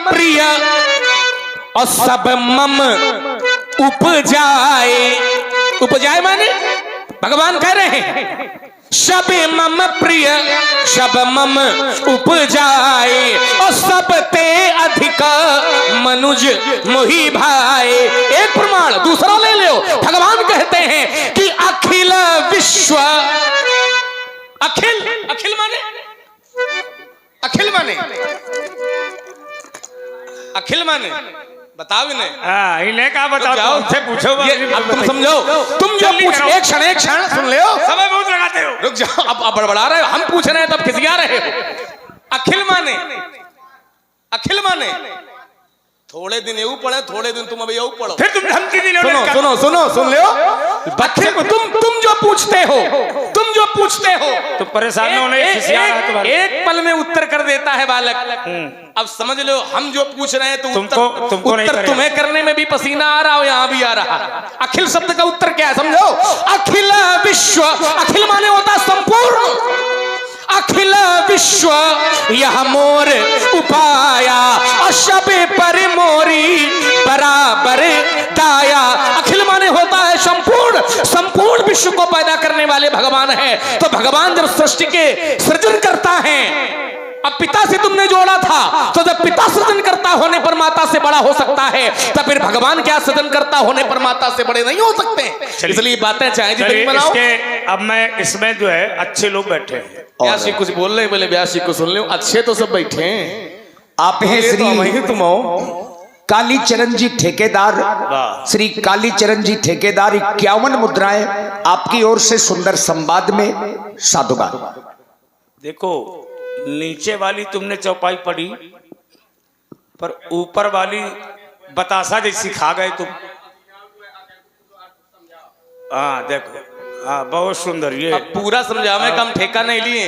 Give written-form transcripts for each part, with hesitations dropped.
प्रिय और सब मम उपजाए। उपजाए माने भगवान कह रहे हैं सब मम प्रिय सब मम उपजाए और सब ते अधिक मनुज मोहि भाए। एक प्रमाण दूसरा ले लो। भगवान कहते हैं कि अखिल विश्व, अखिल अखिल माने अखिल माने अखिल माने बताओ इन्हें। इन्हें क्या बताओ, तुमसे पूछो। अब तुम समझो, तुम जो पूछ एक क्षण सुन ले हो, समय बहुत लगाते हो। रुक जाओ, अब बड़बड़ा रहे हो, हम पूछ रहे हैं तब खिसिया रहे हो। अखिल माने अखिल माने थोड़े दिन यू पढ़े, थोड़े दिन तुम अभी यू पढ़ो, फिर तुम धमकी देने। सुन ले बच्चे को तुम जो पूछते हो तो परेशान होने एक पल में उत्तर कर देता है बालक। अब समझ लो हम जो पूछ रहे हैं तो उत्तर तुम्हें करने में भी पसीना आ रहा हो, यहाँ भी आ रहा। अखिल शब्द का उत्तर क्या है समझो। अखिल विश्व, अखिल माने होता संपूर्ण। अखिल विश्व यह मोर उपाया अशबे पर मोरी बराबर दाया। अखिल माने होता है संपूर्ण, संपूर्ण विश्व को पैदा करने वाले भगवान है। तो भगवान जब सृष्टि के सृजन करता है, अब पिता से तुमने जोड़ा था, तो जब पिता सृजन करता होने पर माता से बड़ा हो सकता है, तब फिर भगवान क्या सृजन करता होने पर माता से बड़े नहीं हो सकते। इसलिए बातें चाहे जितनी बनाओ। अब मैं इसमें जो है अच्छे लोग बैठे हैं, व्यासी कुछ बोल रहे, बोले व्यासी को सुन लो। अच्छे तो सब बैठे हैं। आप हैं श्री तुम हो कालीचरण जी ठेकेदार, श्री कालीचरण जी ठेकेदार 51 मुद्राएं आपकी ओर से सुंदर संवाद में साधुवाद। देखो नीचे वाली तुमने चौपाई पढ़ी, पर ऊपर वाली बतासा जैसी खा गए तुम। हाँ देखो, हाँ बहुत सुंदर। ये अब पूरा समझावे कम ठेका नहीं लिए,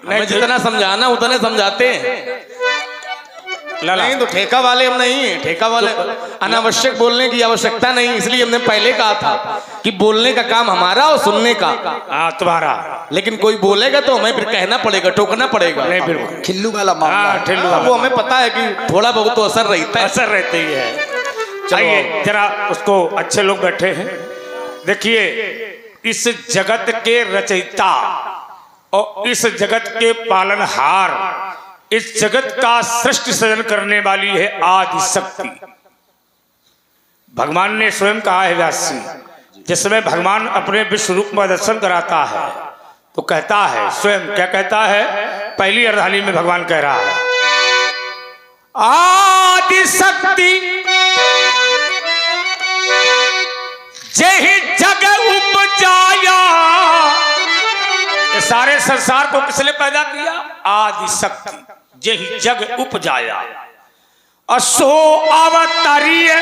हमें जितना समझाना उतने समझाते हैं। नहीं तो ठेका वाले हम नहीं, ठेका वाले अनावश्यक बोलने की आवश्यकता नहीं। इसलिए हमने पहले कहा था कि बोलने का काम हमारा और सुनने का तुम्हारा। लेकिन कोई बोलेगा तो हमें फिर कहना पड़ेगा, टोकना पड़ेगा। नहीं फिर खिल्लू वाला मामला, वो हमें पता है कि थोड़ा बहुत तो असर रहता है, असर रहती है। चलिए जरा उसको, अच्छे लोग बैठे हैं। देखिए इस जगत के रचयिता और इस जगत के पालनहार, इस जगत का सृष्टि सृजन करने वाली है आदि शक्ति। भगवान ने स्वयं कहा है व्यास जी, जिसमें भगवान अपने विश्व रूप में दर्शन कराता है तो कहता है स्वयं, क्या कहता है? पहली अर्धानी में भगवान कह रहा है आदि शक्ति जय जग उपजाया। सारे संसार को किसने पैदा किया? आदि शक्ति जय जग उपजाया। असो अवतरीय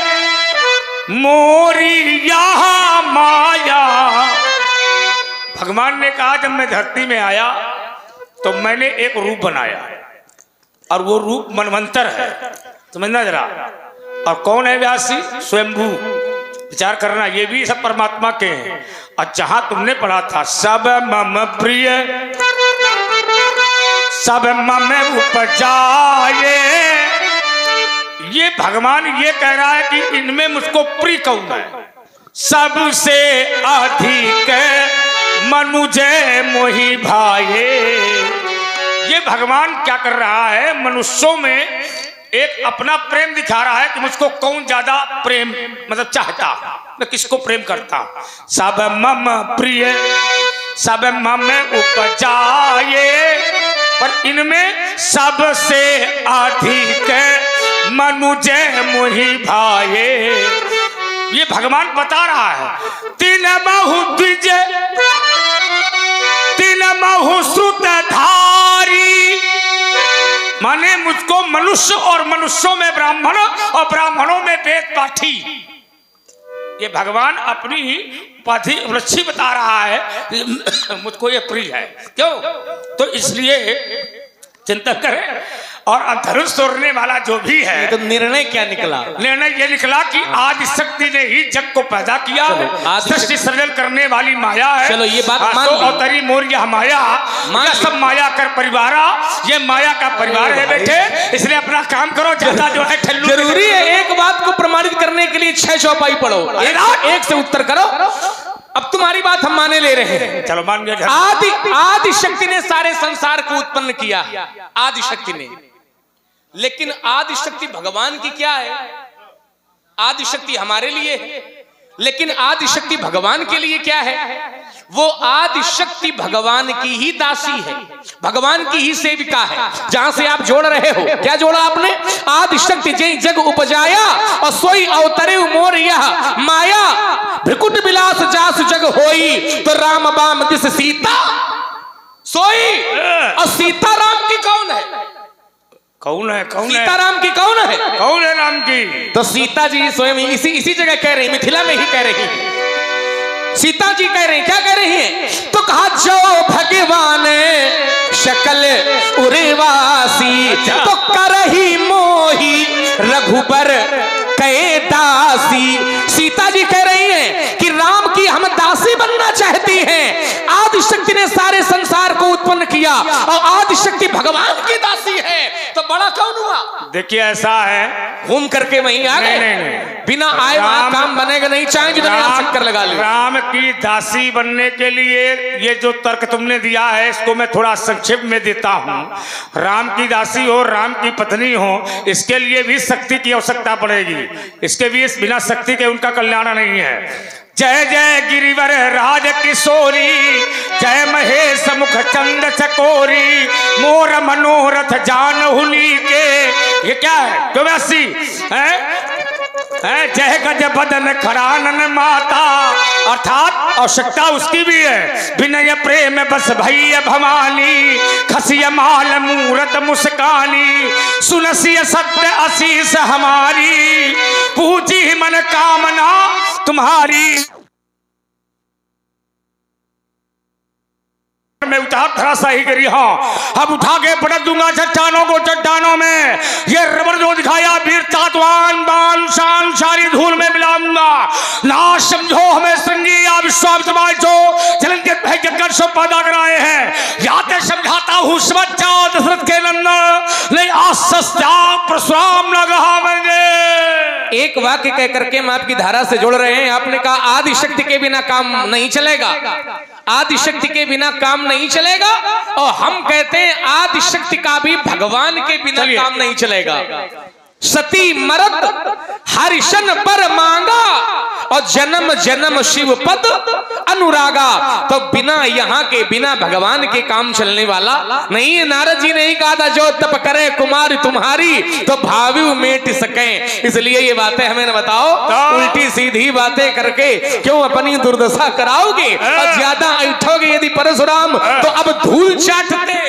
मोरी यहाँ माया। भगवान ने कहा जब मैं धरती में आया तो मैंने एक रूप बनाया और वो रूप मनवंतर है, समझना जरा। और कौन है व्यासी? स्वयंभू। विचार करना, ये भी सब परमात्मा के हैं। और जहां तुमने पढ़ा था सब मम प्रिय सब मम उपजाए, ये भगवान ये कह रहा है कि इनमें मुझको प्रिय कौन है? सबसे अधिक मनुजय मोहि भाए। ये भगवान क्या कर रहा है? मनुष्यों में एक अपना प्रेम दिखा रहा है कि मुझको कौन ज्यादा प्रेम मतलब चाहता, मैं किसको प्रेम करता। सब मम प्रिय सब मम उपजाए, पर इनमें सबसे अधिक मनुजय मोहि भाए। ये भगवान बता रहा है तीन बहु द्विज तीन बहु श्रुतधारी, माने मुझको मनुष्य और मनुष्यों में ब्राह्मण और ब्राह्मणों में वेद पाठी। ये भगवान अपनी पाठी वृक्षी बता रहा है मुझको ये प्रिय है। क्यों? तो इसलिए चिंता करें। और धनुष तोड़ने वाला जो भी है, तो निर्णय क्या निकला? निर्णय ये निकला कि आदि शक्ति ने ही जग को पैदा किया है, सृष्टि सृजन करने वाली माया है। चलो ये बात मान तो ली। अवतरी मोर यह माया, यह सब माया कर परिवारा, ये माया का परिवार है बेटे, इसलिए अपना काम करो, ज्यादा जो है ठल्लू। जरूरी है एक बात को प्रमाणित करने के लिए 6 चौपाई पढ़ो, एक से उत्तर करो। अब तुम्हारी बात हम माने ले रहे हैं। चलो मान गए। आदि शक्ति ने सारे संसार को उत्पन्न किया, आदि शक्ति ने। लेकिन आदि शक्ति भगवान की क्या है? आदि शक्ति हमारे लिए है, लेकिन आदि शक्ति भगवान के लिए क्या है? वो आदि शक्ति भगवान की ही दासी है, भगवान की ही सेविका है। जहां से आप जोड़ रहे हो, क्या जोड़ा आपने? आदि शक्ति जय जग उपजाया और सोई अवतरे मोर यह माया, भ्रिकुट विलास जास जग होई, तो राम बाम दिस सीता सोई। और सीता राम की कौन है? कौन है? कौन है? सीताराम की कौन है? कौन है राम की? तो सीता जी स्वयं इसी जगह कह रही, मिथिला में ही कह रही हैं। सीता जी कह रही, क्या कह रही हैं? तो कहा जो भगवान शकल उर्वासी, तो करही मोही रघुबर कै दासी। सीता जी कह रही हैं कि राम की हम दासी बनना चाहती हैं। आदि शक्ति ने सारे संसार को उत्पन्न किया और आदि शक्ति भगवान की दासी है, तो बड़ा कौन हुआ? देखिए ऐसा है, घूम करके वहीं आ गए। बिना आए वहां काम बनेगा नहीं, चाहे जितना चक्कर लगा ले। राम की दासी बनने के लिए ये जो तर्क तुमने दिया है, इसको मैं थोड़ा संक्षेप में देता हूँ। राम की दासी हो, राम की पत्नी हो, इसके लिए भी शक्ति की आवश्यकता पड़ेगी। इसके भी बिना शक्ति के उनका कल्याण नहीं है। जय जय गिरिवर राज किशोरी, जय महेश मुख चंद चकोरी, मोर मनोरथ जान हुली के। ये क्या है? 84 है? जय गज बदन खरानन माता, अर्थात आवश्यकता उसकी भी है। विनय प्रेम बस भैया भवानी, खसिय माल मूरत मुस्कानी, सुनसिय सत्य आशीष हमारी, पूजी मन कामना तुम्हारी। मैं उतार खड़ा सही करी, हाँ अब उठा के पटक दूंगा चट्टानों को चट्टानों में। ये रबर जो दिखाया वीर तातवान बान शान सारी धूल में मिलाऊंगा। ना समझो हमें संगी या विश्वामित्र जो जलन के भयंकर सो पैदा कराए हैं, याद समझाता हूँ बच्चा दशरथ के नंदन नहीं आसस्या परशुराम न कहावेंगे। एक वाक्य कह करके हम आपकी धारा से जोड़ रहे हैं। आपने कहा आदि शक्ति के बिना काम नहीं चलेगा, आदि शक्ति के बिना काम नहीं चलेगा, और हम कहते हैं आदि शक्ति का भी भगवान के बिना काम नहीं चलेगा। सती मरद हरिशन पर मांगा, और जन्म जन्म शिव पद अनुरागा। तो बिना यहाँ के, बिना भगवान के काम चलने वाला नहीं। नारद जी ने ही कहा था जो तप करे कुमार तुम्हारी, तो भावी मेट सके। इसलिए ये बातें हमें न बताओ, उल्टी सीधी बातें करके क्यों अपनी दुर्दशा कराओगे? और ज्यादा ऐठोगे यदि परशुराम, तो अब धूल चाटते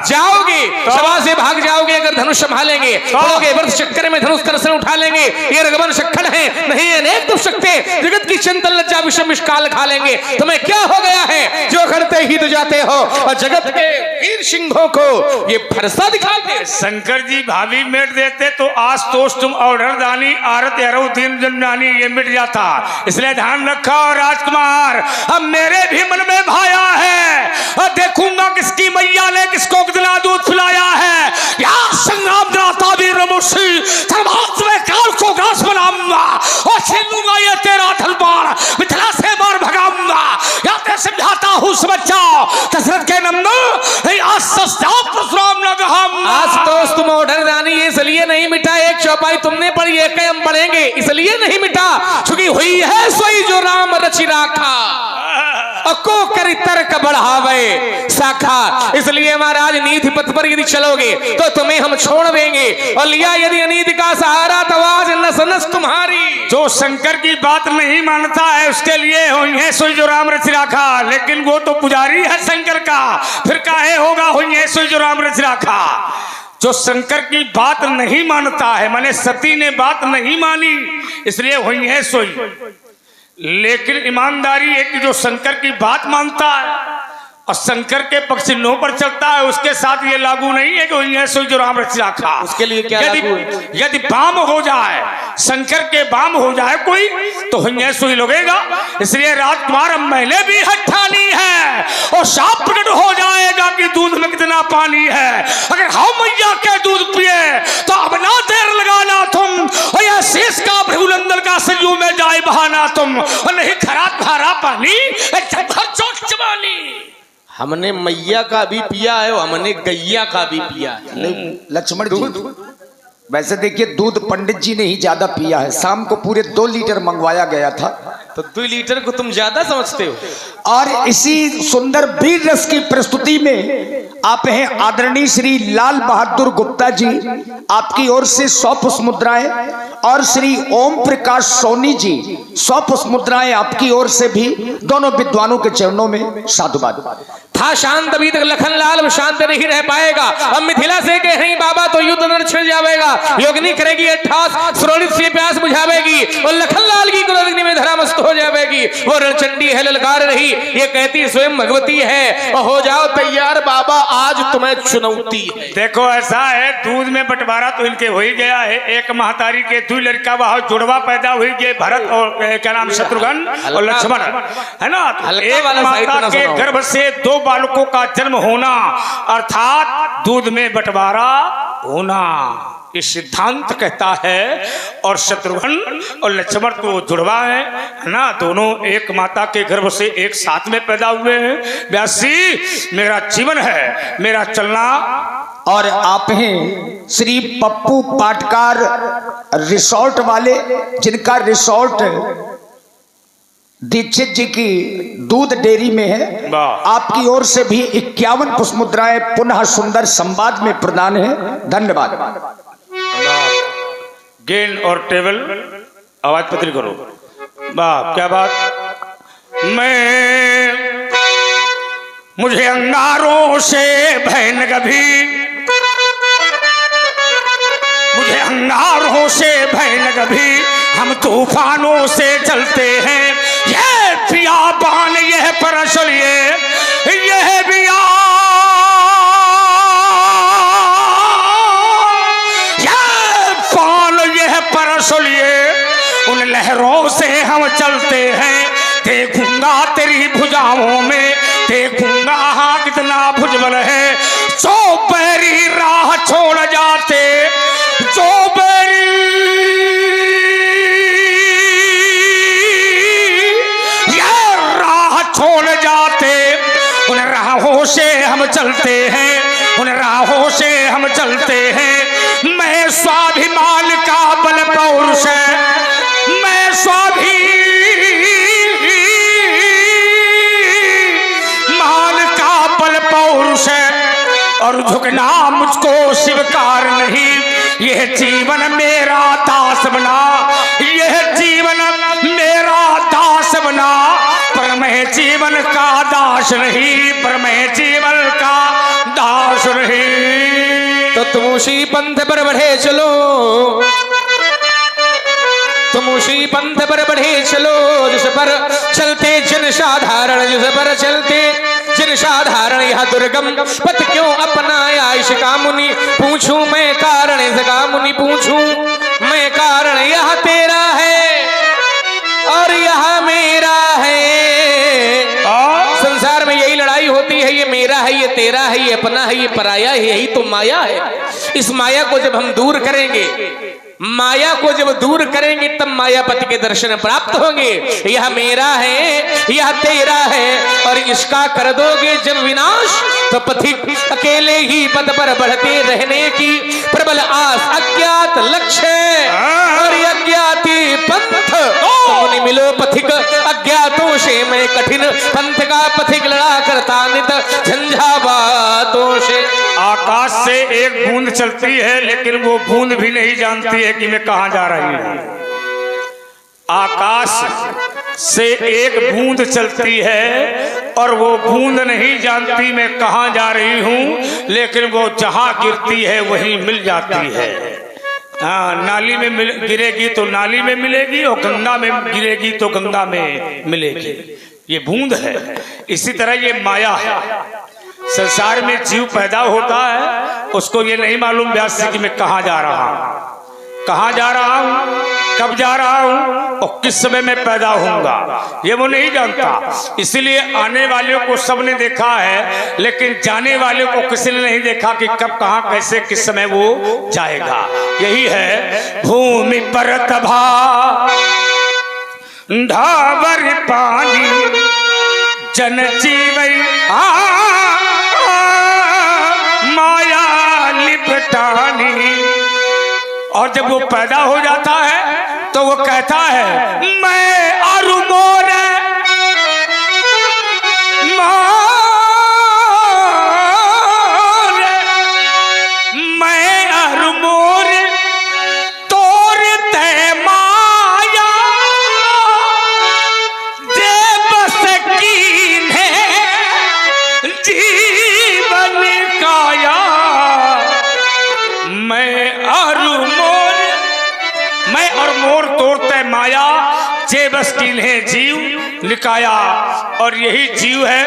जाओगे, सभा से भाग जाओगे। अगर धनुष संभालेंगे वर्ष चक्कर में धनुष करसन उठा लेंगे, ये रघुवन शक्खन है नहीं अनेक दुख सकते, जगत की चिंतन लज्जा विषम विषकाल खा लेंगे। तुम्हें क्या हो गया है जो करते ही तो जाते हो, और जगत के वीर सिंहों को ये फरसा दिखाते। शंकर जी भाभी मिट देते तो आज तोष तुम ऑर्डर दानी आरत अरु दिन जन्नानी ये मिट जाता। इसलिए ध्यान रखा राजकुमार, अब मेरे भी मन में भाया है, और देखूंगा किसकी मैया ने किसको कितना दूध पिलाया है। या संग्राम दिलाता वीर में काल को ग्रास बनाऊंगा और छीनूंगा ये तेरा तलवार, मिथिला से मार भगाऊंगा। या ते समझाता हूँ बच्चा दशरथ के नंदन आज सस्ता परशुराम न कहाऊंगा। आज तो तुम ऑर्डर दानी इसलिए नहीं मिटा, एक चौपाई तुमने पढ़ी, एक हम पढ़ेंगे इसलिए नहीं मिटा, क्योंकि हुई है सोई जो राम रचि राखा, को करी तर्क बढ़ावे शाखा। इसलिए महाराज नीति पथ पर यदि चलोगे तो तुम्हें हम छोड़ देंगे, और लिया यदि अनीति का सहारा तो आज नस नस तुम्हारी। जो शंकर की बात नहीं मानता है उसके लिए हुई है सोई जो राम रचि राखा, लेकिन वो तो पुजारी है शंकर का, फिर काहे होगा हुई है सोई जो राम रचि राखा। जो शंकर की बात नहीं मानता है, माने सती ने बात नहीं मानी इसलिए हुई है सोई। लेकिन ईमानदारी है कि जो शंकर की बात मानता है और शंकर के पक्ष नो पर चलता है, उसके साथ ये लागू नहीं है कि सोई जो राम रचा खा। उसके लिए क्या लागू है? यदि बाम हो जाए, शंकर के बाम हो जाए कोई, तो सोई लगेगा। इसलिए राजकुमार अब मैंने भी हठानी है और साफ प्रकट हो जाएगा कि दूध में कितना पानी है। अगर हम मैया के दूध पिए तो अब ना देर लगाना तुम, और यह शेष का भृगुनंदन का सरयू में जाए बहाना तुम, और नहीं खरा खारा पानी चोट चबानी। हमने मैया का भी पिया है और हमने गैया का भी पिया है। लक्ष्मण जी, वैसे देखिए दूध पंडित जी ने ही ज्यादा पिया है। शाम को पूरे 2 लीटर मंगवाया गया था, तो 2 लीटर को तुम ज्यादा समझते हो। और इसी सुंदर वीर रस की प्रस्तुति में आप हैं आदरणीय श्री लाल बहादुर गुप्ता जी, आपकी ओर से 100 पुष्प मुद्राएं, और श्री ओम प्रकाश सोनी जी 100 पुष्प मुद्राएं आपकी ओर से भी, दोनों विद्वानों के चरणों में साधुवाद। था शांत अभी तक लखनलाल शांत नहीं रह पाएगा। अब मिथिला से कह रही बाबा तो युद्ध नर छिड़ जाएगा। योगिनी करेगी अट्ठास, सुरोलित से प्यास बुझावेगी और लखनलाल की क्रोधाग्नि में धरामस्त हो जाएगी। वो रणचंडी है ललकार रही, ये कहती स्वयं भगवती है, और हो जाओ तैयार बाबा, आज तुम्हें चुनौती है। देखो ऐसा है, दूध में बंटवारा तो इनके हो ही गया है। एक महतारी के 2 लड़का वहां जुड़वा पैदा हुई गए, भरत और क्या नाम शत्रुघ्न और लक्ष्मण, है ना। एक माता के गर्भ से 2 बालकों का जन्म होना, अर्थात दूध में बंटवारा होना, ये सिद्धांत कहता है। और शत्रुघ्न और लक्ष्मण तो जुड़वा है ना, दोनों एक माता के गर्भ से एक साथ में पैदा हुए हैं। व्यासी मेरा जीवन है, मेरा चलना। और आप हैं श्री पप्पू पाटकार रिसोर्ट वाले, जिनका रिसोर्ट दीक्षित जी की दूध डेयरी में है। आपकी ओर से भी 51 पुष्प मुद्राएं पुनः सुंदर संवाद में प्रदान है। धन्यवाद। गेन और टेबल आवाज पत्री करो। वाह क्या बात। मुझे अंगारों से भय न कभी, मुझे अंगारों से भय न कभी, हम तूफानों से चलते हैं। ये बियाबान यह परसल यह बिया, यह पान यह परसल उन लहरों से हम चलते हैं। देखूंगा तेरी भुजाओं में, देखूंगा हाँ कितना भुजबल है। जो बैरी राह छोड़ जाते, जो बैरी ये राह छोड़ जाते, उन राहों से हम चलते हैं, उन राहों से हम चलते हैं। मैं स्वाभिमान का बल पौरुष, मैं स्वाभिमान का बल पौरुष, और झुकना मुझको स्वीकार नहीं। यह जीवन मेरा दास बना, यह जीवन मेरा दास बना, पर मैं जीवन का दास नहीं, पर मैं जीवन का दास नहीं। तो तुम उसी पंथ पर बढ़े चलो, तुम उसी पंथ पर बढ़े चलो, जिस पर चलते जन साधारण, जिस पर चलते जन साधारण। यह दुर्गम पथ क्यों अपनाया इसका मुनि पूछूं मैं कारण, इसका मुनि पूछूं मैं कारण। यह तेरा है और यह मेरा है। संसार में यही लड़ाई होती है, ये मेरा है, ये तेरा है, ये अपना है, ये पराया है, यही तो माया है। इस माया को जब हम दूर करेंगे, माया को जब दूर करेंगे, तब मायापति के दर्शन प्राप्त होंगे। यह मेरा है, यह तेरा है, और इसका कर दोगे जब विनाश, तो पथिक अकेले ही पद पर बढ़ते रहने की प्रबल आस। अज्ञात लक्ष्य और अज्ञाती पंथ, मुनि मिलो पथिक अज्ञातों से, मैं कठिन पंथ का पथिक लड़ा करता नित झंझावातों से। आकाश से एक बूंद चलती है, लेकिन वो बूंद भी नहीं जानती है कि मैं कहां जा रही हूं। आकाश से एक बूंद चलती है और वो बूंद नहीं जानती मैं कहां जा रही हूं, लेकिन वो जहां गिरती है वहीं मिल जाती है। हाँ, नाली में गिरेगी तो नाली में मिलेगी, और गंगा में गिरेगी तो गंगा में मिलेगी। ये बूंद है। इसी तरह ये माया है। संसार में जीव पैदा होता है, उसको ये नहीं मालूम व्यास जी कि मैं कहाँ जा रहा हूँ, कहाँ जा रहा हूँ, कब जा रहा हूँ और किस समय में पैदा होऊंगा, ये वो नहीं जानता। इसलिए आने वाले को सबने देखा है, लेकिन जाने वाले को किसी ने नहीं देखा कि कब, कहाँ, कैसे, किस समय वो जाएगा। यही है भूमि पर तभा ढाबर पानी जन जीवई माया लिपटानी। और जब वो पैदा हो जाता है तो वो कहता है मैं अरु मोर मैं अरु मोर तोर ते माया दे बस कीन्हे जीवन काया। मैं अरु मोर, मैं और मोर तोड़ते माया जे बस कीन्हे जीव निकाया। और यही जीव है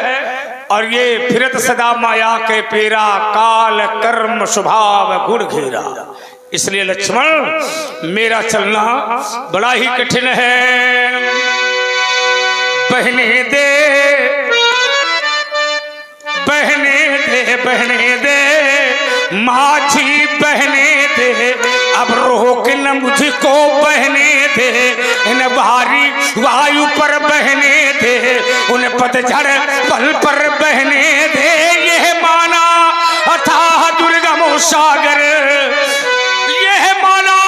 और ये फिरत सदा माया के पेरा, काल कर्म स्वभाव गुण घेरा। इसलिए लक्ष्मण मेरा चलना बड़ा ही कठिन है। बहने दे बहने दे बहने दे माझी बहने दे, अब रोक न मुझको बहने दे। इन भारी वायु पर बहने दे, उन पतझड़ पल पर बहने दे। यह माना अथाह दुर्गम सागर, यह माना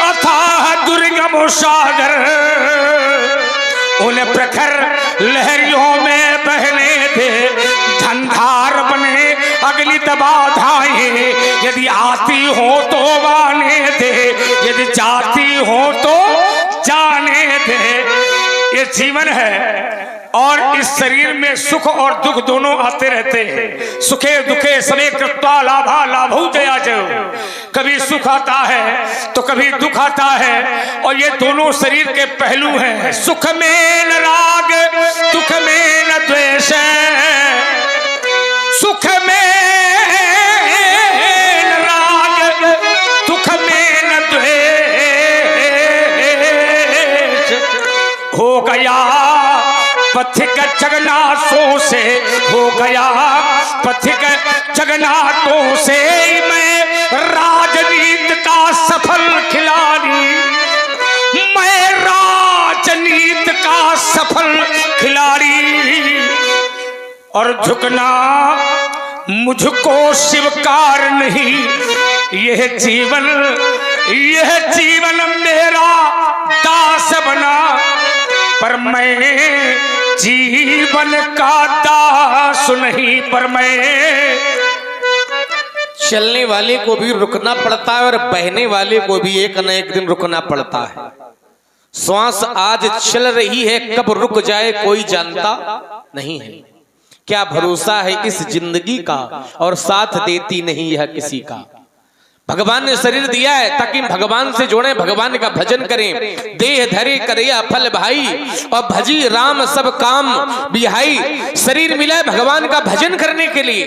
अथाह दुर्गम सागर। उन प्रखर लहरियों में बहने दे, धंधार बने अगली बाधाएं। यदि आती हो तो आने दे, यदि जाती हो तो जाने दे। ये जीवन है और इस शरीर में सुख और दुख दोनों आते रहते हैं। सुखे दुखे सवे कृत्वा लाभा लाभौ जया जयो। कभी सुख आता है तो कभी दुख आता है, और ये दोनों शरीर के पहलू हैं। सुख में न राग, दुख में न द्वेष, सुख में न राग, दुख में न द्वेष। हो गया पथिक जगन्नाथों से, हो गया पथिक जगन्नाथों से। मैं राजनीति का सफल खिलाड़ी, मैं राजनीति का सफल खिलाड़ी। और झुकना मुझको स्वीकार नहीं। यह जीवन मेरा दास बना, पर मैं जीवन का दास नहीं। पर मैं चलने वाले को भी रुकना पड़ता है और बहने वाले को भी एक न एक दिन रुकना पड़ता है। श्वास आज चल रही है, कब रुक जाए कोई जानता नहीं है। क्या भरोसा है इस जिंदगी का, और साथ देती नहीं यह किसी का। भगवान ने शरीर दिया है ताकि भगवान से जोड़े, भगवान का भजन करें। देह धरे करे फल भाई, और भजी राम सब काम बिहाई। शरीर मिला है भगवान का भजन करने के लिए,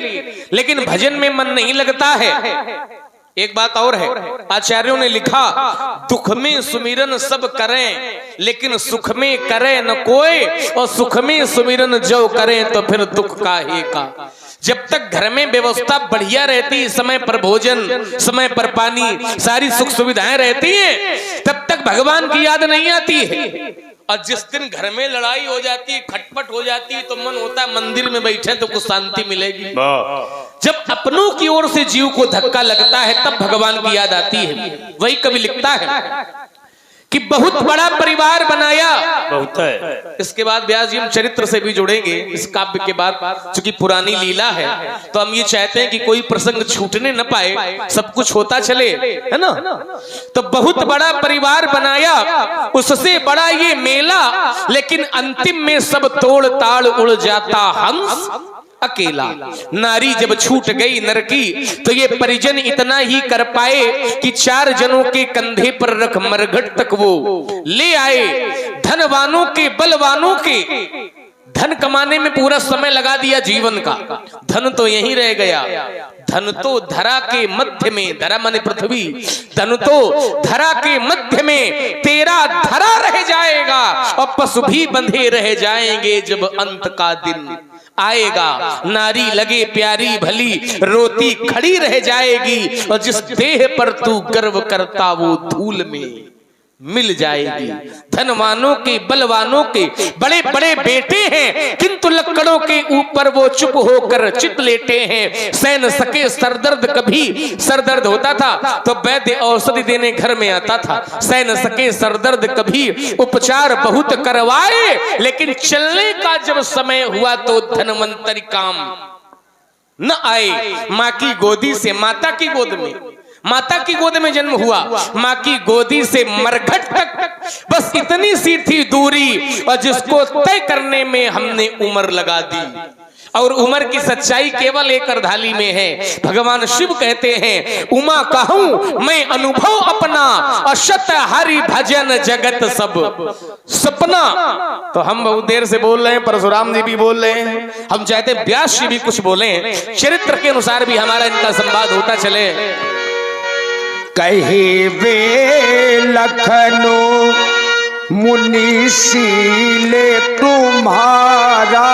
लेकिन भजन में मन नहीं लगता है। एक बात और है, आचार्यों ने लिखा दुख में सुमिरन सब करें, लेकिन सुख में करे न कोई। और सुख में सुमिरन जो करें तो फिर दुख का ही का। जब तक घर में व्यवस्था बढ़िया रहती, समय पर भोजन, समय पर पानी, सारी सुख सुविधाएं रहती हैं, तब तक भगवान की याद नहीं आती है। और जिस दिन घर में लड़ाई हो जाती है, खटपट हो जाती है, तो मन होता है मंदिर में बैठे तो कुछ शांति मिलेगी। जब अपनों की ओर से जीव को धक्का लगता है तब भगवान की याद आती है। वही कवि लिखता है कि बहुत बड़ा परिवार बनाया। बहुत है। इसके बाद व्यास जी हम चरित्र से भी जुड़ेंगे इस काव्य के बाद, चूंकि पुरानी लीला है तो हम ये चाहते हैं कि कोई प्रसंग छूटने न पाए, सब कुछ होता चले, है ना। तो बहुत बड़ा परिवार बनाया, उससे बड़ा ये मेला, लेकिन अंतिम में सब तोड़ ताड़ उड़ जाता हंस अकेला। नारी जब छूट गई नर की तो ये परिजन इतना ही कर पाए कि 4 जनों के कंधे पर रख मरघट तक वो ले आए। धनवानों के बलवानों के धन कमाने में पूरा समय लगा दिया जीवन का, धन तो यहीं रह गया। धन तो धरा के मध्य में, धरा माने पृथ्वी, धन तो धरा के मध्य में तेरा धरा रह जाएगा और पशु भी बंधे रह जाएंगे जब अंत का दिन आएगा। नारी लगे प्यारी भली रोती खड़ी रह जाएगी और जिस देह पर तू गर्व करता वो धूल में मिल जाएगी। धनवानों के बलवानों के बड़े बड़े बेटे हैं, किंतु लकड़ों के ऊपर वो चुप होकर चित लेटे हैं। सहन सके सरदर्द, कभी सरदर्द होता था तो वैद्य औषधि देने घर में आता था। सहन सके सरदर्द, कभी उपचार बहुत करवाए, लेकिन चलने का जब समय हुआ तो धनवंतरी काम न आए। माँ की गोदी से, माता की गोद में, माता की गोद में जन्म हुआ, माँ की गोदी से मरघट तक बस इतनी सी थी दूरी, और जिसको तय करने में हमने उम्र लगा दी। और उम्र की सच्चाई केवल एक अर्धाली में है। भगवान शिव कहते हैं, उमा कहूं मैं अनुभव अपना, अशत हरि भजन जगत सब सपना। तो हम बहुत देर से बोल रहे हैं, परशुराम जी भी बोल रहे हैं, हम चाहते हैं व्यास जी भी कुछ बोले, चरित्र के अनुसार भी हमारा इनका संवाद होता चले। कहे वे लखनऊ मुनीशीले तुम्हारा,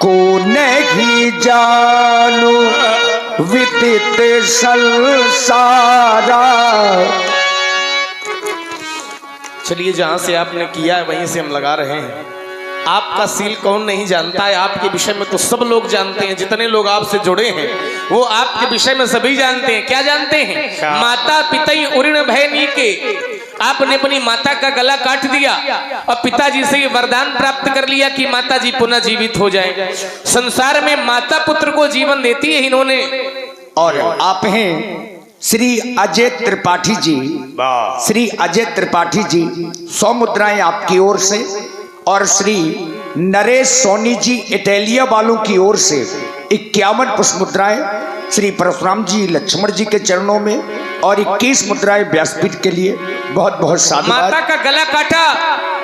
को नहीं जानू विदित संसारा। चलिए, जहां से आपने किया है वहीं से हम लगा रहे हैं। आपका सील कौन नहीं जानता है, आपके विषय में तो सब लोग जानते हैं। जितने लोग आपसे जुड़े हैं वो आपके विषय में सभी जानते हैं। क्या जानते हैं? माता पितई उऋण भय के, आपने अपनी माता का गला काट दिया और पिताजी से ये वरदान प्राप्त कर लिया कि माताजी पुनः जीवित हो जाए। संसार में माता पुत्र को जीवन देती है इन्होंने। और आप हैं श्री अजय त्रिपाठी जी, श्री अजय त्रिपाठी जी, 100 मुद्राएं आपकी ओर से, और श्री नरेश सोनी जी इटालिया वालों की ओर से 51 पुष्प मुद्राएं श्री परशुराम जी लक्ष्मण जी के चरणों में, और 21 मुद्राएं व्यासपीठ के लिए बहुत बहुत साधुवाद। माता का गला काटा,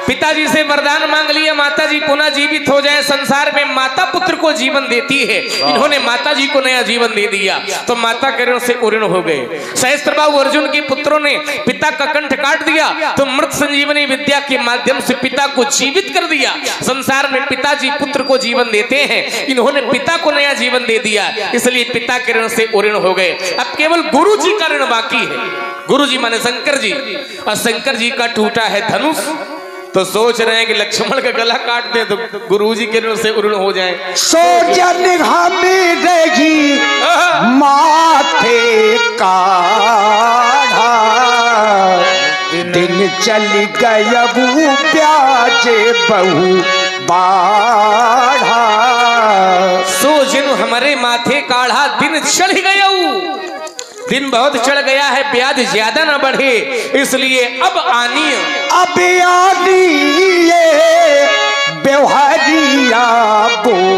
पिताजी से वरदान मांग लिया माताजी पुनः जीवित हो जाए। संसार में माता पुत्र को जीवन देती है, इन्होंने माताजी को नया जीवन दे दिया तो माता के ऋण से उऋण हो गए। सहस्त्रबाहु अर्जुन के पुत्रों ने पिता का कंठ काट दिया तो मृत संजीवनी विद्या के माध्यम से पिता को जीवित कर दिया। संसार में पिताजी पुत्र को जीवन देते हैं, इन्होंने पिता को नया जीवन दे दिया, इसलिए पिता के ऋण से उऋण हो गए। अब केवल गुरु जी का ऋण बाकी है। गुरु जी माने शंकर जी, और शंकर जी का टूटा है धनुष, तो सोच रहे हैं कि लक्ष्मण का गला काट दे तो गुरुजी के ऋण से उऋण हो जाए। सो जन हमें माथे काढ़ा, दिन चल गया वो प्याजे बहु बाढ़ा। सो जिन हमारे माथे काढ़ा, दिन चढ़ गया, दिन बहुत चढ़ गया है, ब्याज ज्यादा ना बढ़े, इसलिए अब आनी व्यवहारिया बोली,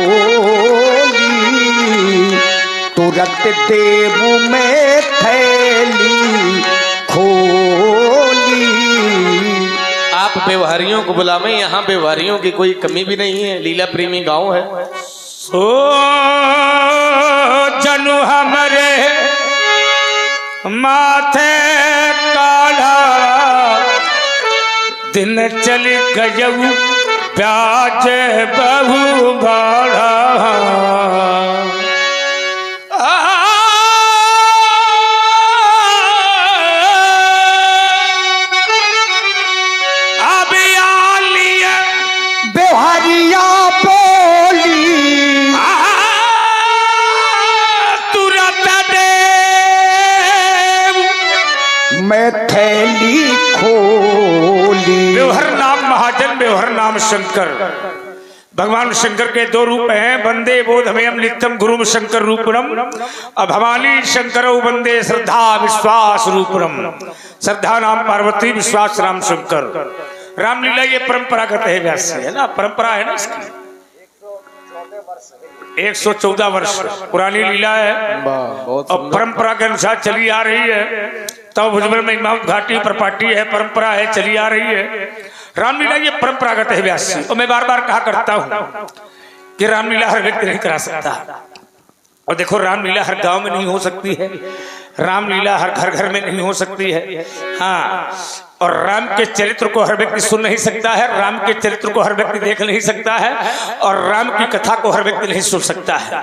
तुरंत देव में थैली खोली। आप व्यवहारियों को बुलावें, यहाँ व्यवहारियों की कोई कमी भी नहीं है, लीला प्रेमी गांव है। ओ जनु हमारे माथे काढ़ा, दिन चल गयऊ ब्याज बहु भाड़ा। अब आलिया बेहरिया बोली, तुरंत दे मैं थैली खो शंकर। भगवान शंकर के दो रूप हैं, वंदे बोधमयम नित्यम गुरुम शंकर रूपणम। अब भवानी शंकरौ वंदे श्रद्धा विश्वास रूपणम। श्रद्धा नाम पार्वती, विश्वास राम शंकर। रामलीला ये परंपरागत है, व्यास है ना, परंपरा है ना इसकी। 114 वर्ष पुरानी लीला है और परंपरा के अनुसार चली आ रही है। तब भुजबल में इमाम घाटी प्रपाटी है, परंपरा है, चली आ रही है। रामलीला ये परंपरागत है व्यास जी। और मैं बार बार कहा करता हूं कि रामलीला हर व्यक्ति नहीं करा सकता। और देखो रामलीला हर गांव में नहीं हो सकती है, रामलीला हर घर घर में नहीं हो सकती है। हाँ, और राम के चरित्र को हर व्यक्ति सुन नहीं सकता है, राम के चरित्र को हर व्यक्ति देख नहीं सकता है, और राम की कथा को हर व्यक्ति नहीं सुन सकता है,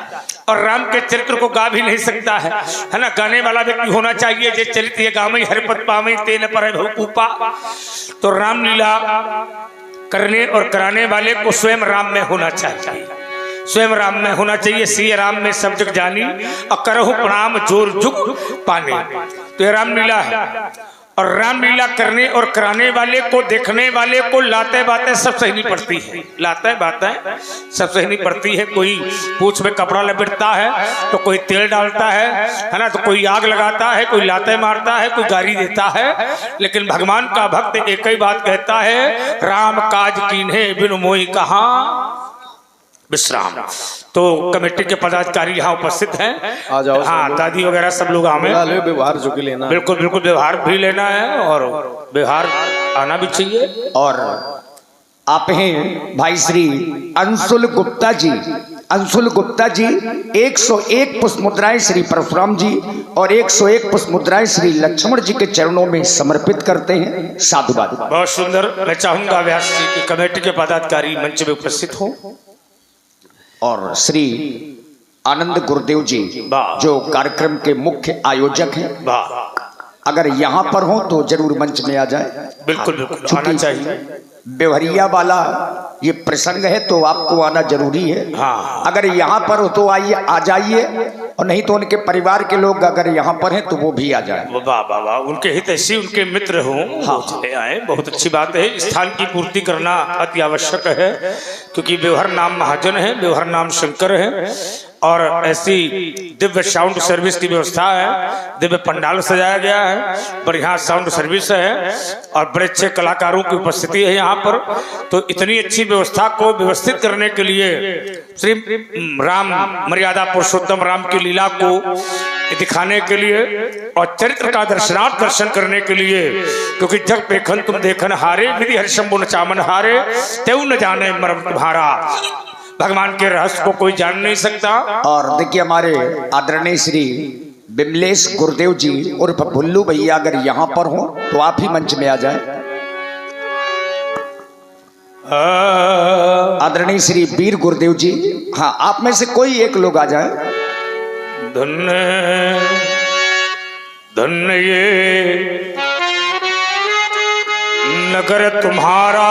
और राम के चरित्र को गा भी नहीं सकता है ना। गाने वाला व्यक्ति होना चाहिए, जे चरित्र ये गावई हरिपद पावई तेन पर भूपा। तो रामलीला करने और कराने वाले को स्वयं राम में होना चाहिए, स्वयं राम में होना चाहिए। सिय राम में सब जग जानी और करहु प्रणाम जोर जुग पाने। तो ये रामलीला है। और रामलीला करने और कराने वाले को, देखने वाले को लाते बातें सब सहनी पड़ती है, लाते बातें सब सहनी पड़ती है। कोई पूंछ में कपड़ा लपेटता है तो कोई तेल डालता है ना, तो कोई आग लगाता है, कोई लाते मारता है, कोई गारी देता है। लेकिन भगवान का भक्त एक ही बात कहता है, राम काज कीन्हे बिनु मोहि कहाँ विश्राम। तो कमेटी के पदाधिकारी यहाँ उपस्थित हैं, आ जाओ। हाँ, दादी वगैरह सब लोग हमें व्यवहार जो कि लेना, बिल्कुल बिल्कुल व्यवहार भी लेना है और व्यवहार आना भी चाहिए। और आप हैं भाई श्री अंशुल गुप्ता जी। अंशुल गुप्ता जी 101 पुष्प मुद्राएं श्री परशुराम जी और 101 पुष्प मुद्राएं श्री लक्ष्मण जी के चरणों में समर्पित करते हैं। साधुवाद। बहुत सुंदर। मैं चाहूंगा व्यास जी की कमेटी के पदाधिकारी मंच में उपस्थित हो और श्री आनंद गुरुदेव जी जो कार्यक्रम के मुख्य आयोजक हैं, अगर यहाँ पर हो तो जरूर मंच में आ जाए। बिल्कुल बिल्कुल आना चाहिए। बेवहरिया वाला ये प्रसंग है तो आपको आना जरूरी है। हाँ। अगर यहाँ पर हो तो आइए, आ जाइए, और नहीं तो उनके परिवार के लोग अगर यहाँ पर हैं तो वो भी आ जाए। वाह वाह वाह, उनके हितैषी उनके मित्र हों, हाँ, चले आए, बहुत अच्छी बात है। स्थान की पूर्ति करना अति आवश्यक है, क्योंकि व्यवहार नाम महाजन है, व्यवहार नाम शंकर है। और ऐसी दिव्य साउंड सर्विस की व्यवस्था है, दिव्य पंडाल सजाया गया है, बढ़िया साउंड सर्विस है और बड़े अच्छे कलाकारों की उपस्थिति है यहाँ पर। तो इतनी अच्छी व्यवस्था को व्यवस्थित करने के लिए श्री राम मर्यादा पुरुषोत्तम राम की लीला को दिखाने के लिए और चरित्र का दर्शनार्थ दर्शन करने के लिए, क्योंकि जग पेखन तुम देखन हारे, विधि हरिशंभु न चामन हारे, तेऊ न जाने मर्म तुम्हारा। भगवान के रहस्य को कोई जान नहीं सकता। और देखिए हमारे आदरणीय श्री बिमलेश गुरुदेव जी उर्फ भुल्लू भैया अगर यहाँ पर हो तो आप ही मंच में आ जाए। आदरणीय श्री वीर गुरुदेव जी, हाँ, आप में से कोई एक लोग आ जाए। धन्य धन्य ये नगर तुम्हारा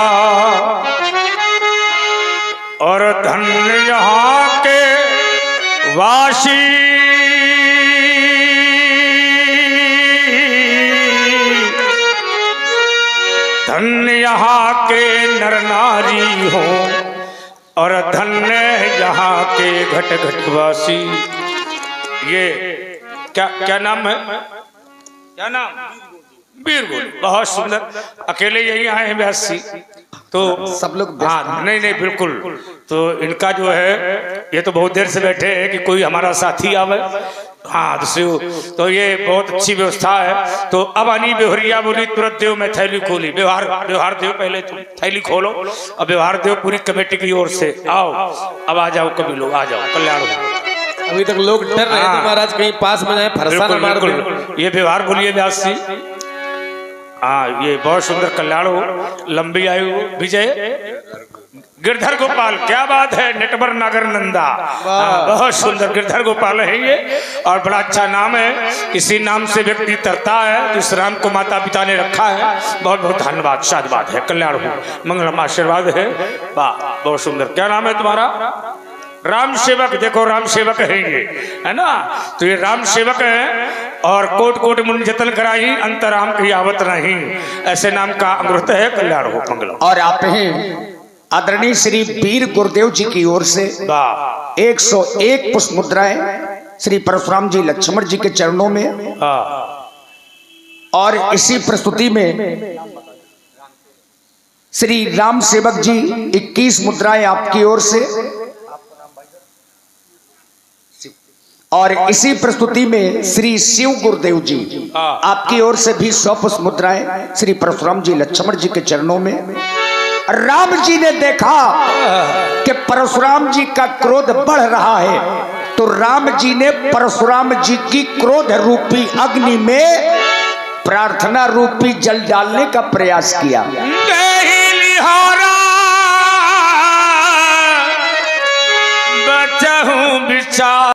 और धन्य यहाँ के वासी, धन्य यहाँ के नर नारी हो और धन्य यहाँ के घट घटवासी। ये क्या क्या नाम है, क्या नाम? वीर गोली। बहुत सुंदर। अकेले यही आए हैं व्यास जी, तो सब लोग, हाँ, नहीं नहीं बिल्कुल। तो इनका जो है, ये तो बहुत देर से बैठे हैं कि कोई हमारा साथी आवे। हाँ, तो ये बहुत अच्छी व्यवस्था है। तो अब आनी बेहरिया बोली तुरंत देव में थैली खोली। व्यवहार देव पहले तुम थैली खोलो और व्यवहार देव पूरी कमेटी की ओर से आओ। अब आ जाओ, कभी लोग आ जाओ, कल्याण हो। अभी तक लोग डर रहे थे महाराज कहीं पास में जाए, फरसा न मार दे। ये व्यवहार बोलिए व्यास जी। हाँ, ये बहुत सुंदर। कल्याण हो, लंबी आयु, विजय गिरधर गोपाल। क्या बात है, नेटवर नागर नंदा। बहुत सुंदर गिरधर गोपाल है ये, और बड़ा अच्छा नाम है। इसी नाम से व्यक्ति तरता है, जिस राम को माता पिता ने रखा है। बहुत बहुत धन्यवाद, साधुवाद है। कल्याण हो, मंगलम आशीर्वाद है। वाह, बहुत सुंदर। क्या नाम है तुम्हारा? राम सेवक। देखो राम सेवक है ये, है ना। तो ये राम सेवक है और कोट कोट मुनि जतन कराई, अंतराम की आवत नहीं, ऐसे नाम का अमृत है। कल्याण हो, मंगलम। और आप हैं आदरणीय श्री वीर गुरुदेव जी की ओर से 101 पुष्प मुद्राएं श्री परशुराम जी लक्ष्मण जी के चरणों में। और इसी प्रस्तुति में श्री राम सेवक जी 21 मुद्राएं आपकी ओर से। और इसी प्रस्तुति में श्री शिव गुरुदेव जी आपकी ओर से भी 100 पुष्प मुद्राएं श्री परशुराम जी लक्ष्मण जी के चरणों में। राम जी ने देखा कि परशुराम जी का क्रोध बढ़ रहा है, तो राम जी ने परशुराम जी की क्रोध रूपी अग्नि में प्रार्थना रूपी जल डालने का प्रयास किया। बचा हूं विचार